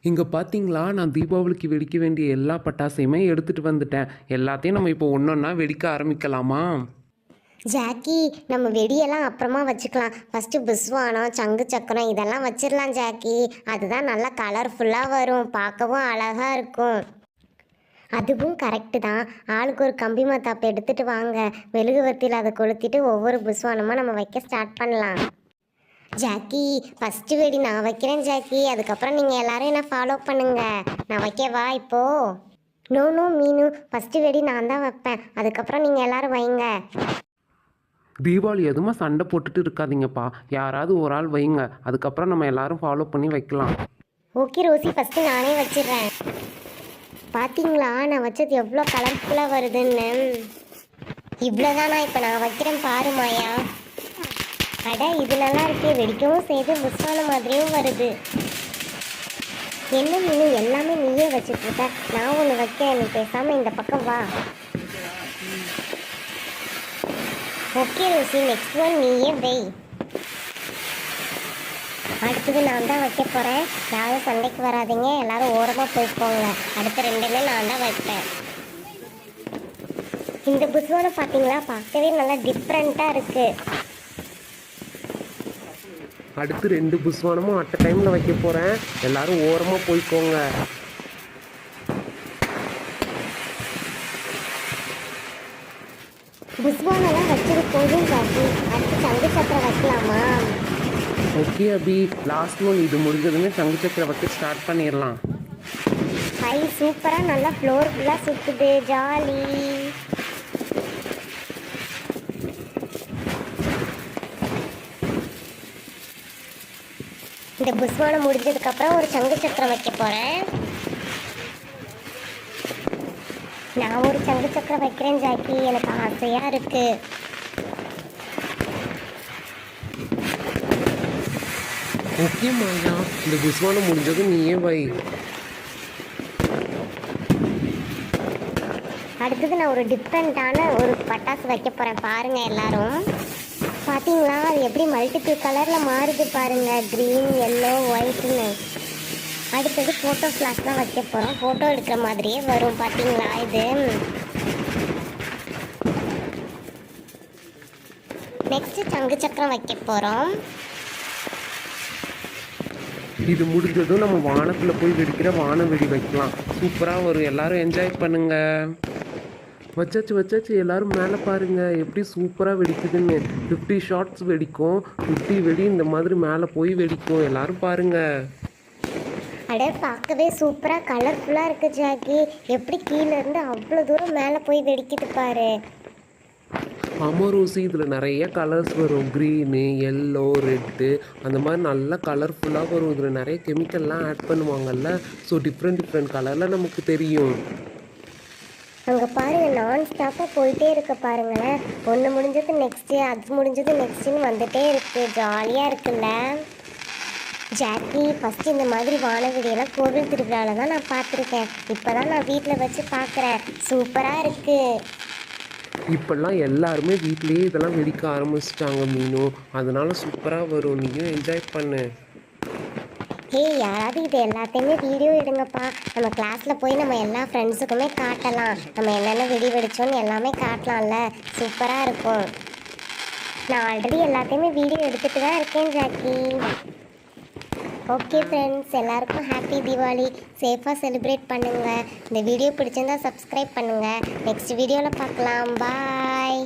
இங்கே பார்த்தீங்களா, நான் தீபாவளிக்கு வெடிக்க வேண்டிய எல்லா பட்டாசையுமே எடுத்துகிட்டு வந்துட்டேன். எல்லாத்தையும் நம்ம இப்போ ஒன்றொன்னா வெடிக்க ஆரம்பிக்கலாமா? ஜாக்கி, நம்ம வெடியெல்லாம் அப்புறமா வச்சுக்கலாம். ஃபஸ்ட்டு புஸ்வானம், சங்கு சக்கரம் இதெல்லாம் வச்சிடலாம் ஜாக்கி. அதுதான் நல்லா கலர்ஃபுல்லாக வரும், பார்க்கவும் அழகாக இருக்கும். அதுவும் கரெக்டு தான். ஆளுக்கு ஒரு கம்பி மத்தாப்பு எடுத்துகிட்டு வாங்க. மெழுகுவர்த்தியில் அதை கொளுத்திட்டு ஒவ்வொரு புஸ்வானமாக நம்ம வைக்க ஸ்டார்ட் பண்ணலாம். ஜாக்கி, ஃபஸ்ட்டு வெடி நான் வைக்கிறேன் ஜாக்கி. அதுக்கப்புறம் நீங்கள் எல்லோரும் என்ன ஃபாலோ பண்ணுங்க. நான் வைக்கவா இப்போது? நோ மீனு, ஃபஸ்ட்டு வெடி நான் தான் வைப்பேன். அதுக்கப்புறம் நீங்கள் எல்லோரும் வைங்க. தீபாவளி எதுவுமே சண்டை போட்டுட்டு இருக்காதீங்கப்பா. யாராவது ஒரு ஆள் வைங்க, அதுக்கப்புறம் நம்ம எல்லாரும் ஃபாலோ பண்ணி வைக்கலாம். ஓகே ரோசி, ஃபஸ்ட்டு நானே வச்சிடுறேன். பார்த்தீங்களா நான் வச்சது எவ்வளோ கலர்ஃபுல்லாக வருதுன்னு? இவ்வளோதானா? இப்போ நான் வைக்கிறேன் பாரு மாயா. அட, இது நல்லா இருக்கே, வெடிக்கவும் செய்து புஸ்வான மாதிரியும் வருது. என்ன மீனு, எல்லாமே நீயே வச்சுட்ருக்க. நான் ஒன்று வைக்க, நீ பேசாமல் இந்த பக்கம் வா. ஓகே ரோசி, நெக்ஸ்ட் ஒன் நீயே வை. அடுத்தது நான் தான் வைக்க போகிறேன். யாரும் சண்டைக்கு வராதிங்க, எல்லாரும் ஓரமாக போய்ப்போங்க. அடுத்த ரெண்டுமே நான் தான் வைப்பேன். இந்த புஸ்வானம் பார்த்தீங்களா, பார்க்கவே நல்லா டிஃப்ரெண்ட்டாக இருக்குது. அடுத்து 2 புஸ்வானமும் அட்ட டைமில் வைக்க போகிறேன். எல்லாரும் ஓரமாக போய்க்கோங்க. புஸ்வானெல்லாம் வச்சது போதும் ஜாக்கி. அடுத்து சங்கு சக்கரம் வைக்கலாமா? ஓகே அபி, லாஸ்ட் ஒன் இது முடிஞ்சதுமே சங்கு சக்கரம் வைக்க ஸ்டார்ட் பண்ணிடலாம். ஹை, சூப்பராக நல்லா ஃப்ளோர் ஃபுல்லாக சுற்றுது, ஜாலி. இந்த புஸ்வானம் முடிஞ்சதுக்கப்புறம் ஒரு சங்கு சக்கரம் வைக்க போகிறேன். நான் ஒரு சங்கு சக்கரம் வைக்கிறேன் ஜாக்கி, எனக்கு ஆசையாக இருக்குது. ஓகே மாயா, இந்த புஸ்வானம் முடிஞ்சதும் நீயே வை. அடுத்தது நான் ஒரு டிஃப்ரெண்ட்டான ஒரு பட்டாசு வைக்க போகிறேன். பாருங்கள் எல்லாரும். பார்த்தீங்களா, அது எப்படி மல்டிபிள் கலரில் மாறுது பாருங்கள், க்ரீன், எல்லோ, ஒயிட்னு. அடுத்தது ஃபோட்டோ ஃப்ளாஷ் தான் வைக்க போகிறோம். ஃபோட்டோ எடுக்கிற மாதிரியே வரும். பார்த்தீங்களா இது? நெக்ஸ்ட்டு சங்கு சக்கரம் வைக்க போகிறோம். இது முடிஞ்சதும் நம்ம வானத்தில் போய் வெடிக்கிற வான வெடி வைக்கலாம். சூப்பராக வரும், எல்லாரும் என்ஜாய் பண்ணுங்க. வச்சாச்சு எல்லாரும் மேலே பாருங்கள் எப்படி சூப்பராக வெடிக்குதுன்னு. 50 ஷாட்ஸ் வெடிக்கும், 50 வெடி இந்த மாதிரி மேலே போய் வெடிக்கும். எல்லாரும் பாருங்கள். அட, பார்க்கவே சூப்பராக கலர்ஃபுல்லாக இருக்குது ஜாக்கி. எப்படி கீழேருந்து அவ்வளோ தூரம் மேலே போய் வெடிக்குது பாரு. ஆமாம் ரோசி, இதில் நிறைய கலர்ஸ் வரும். க்ரீனு, எல்லோ, ரெட்டு, அந்த மாதிரி நல்லா கலர்ஃபுல்லாக வரும். இதில் நிறைய கெமிக்கல்லாம் ஆட் பண்ணுவாங்கல்ல. ஸோ டிஃப்ரெண்ட் கலரில் நமக்கு தெரியும். அங்கே பாருங்கள், நான் ஸ்டாப்பாக போயிட்டே இருக்க பாருங்களேன். ஒன்று முடிஞ்சது நெக்ஸ்ட்டு, அது முடிஞ்சது நெக்ஸ்ட்டுன்னு வந்துகிட்டே இருக்குது. ஜாலியாக இருக்குல்ல ஜாக்கி? ஃபஸ்ட்டு இந்த மாதிரி வானவெடியெல்லாம் கோவில் திருவிழாவில் தான் நான் பார்த்துருக்கேன். இப்போ தான் நான் வீட்டில் வச்சு பார்க்குறேன். சூப்பராக இருக்குது. இப்போல்லாம் எல்லாருமே வீட்லேயே இதெல்லாம் வெடிக்க ஆரம்பிச்சிட்டாங்க மீனு. அதனால சூப்பராக வரும், நீயும் என்ஜாய் பண்ணு. யாராவது இது எல்லாத்தையுமே வீடியோ எடுங்கப்பா. நம்ம கிளாஸில் போய் நம்ம எல்லா ஃப்ரெண்ட்ஸுக்குமே காட்டலாம். நம்ம என்னென்ன வெடி வெடிச்சோன்னு எல்லாமே காட்டலாம்ல, சூப்பராக இருக்கும். நான் ஆல்ரெடி எல்லாத்தையுமே வீடியோ எடுத்துகிட்டு தான் இருக்கேன் ஜாக்கி. ஓகே ஃப்ரெண்ட்ஸ், எல்லாருக்கும் ஹாப்பி தீபாவளி. சேஃபாக செலிப்ரேட் பண்ணுங்கள். இந்த வீடியோ பிடிச்சிருந்தால் சப்ஸ்கிரைப் பண்ணுங்கள். நெக்ஸ்ட் வீடியோவில் பார்க்கலாம். பாய்.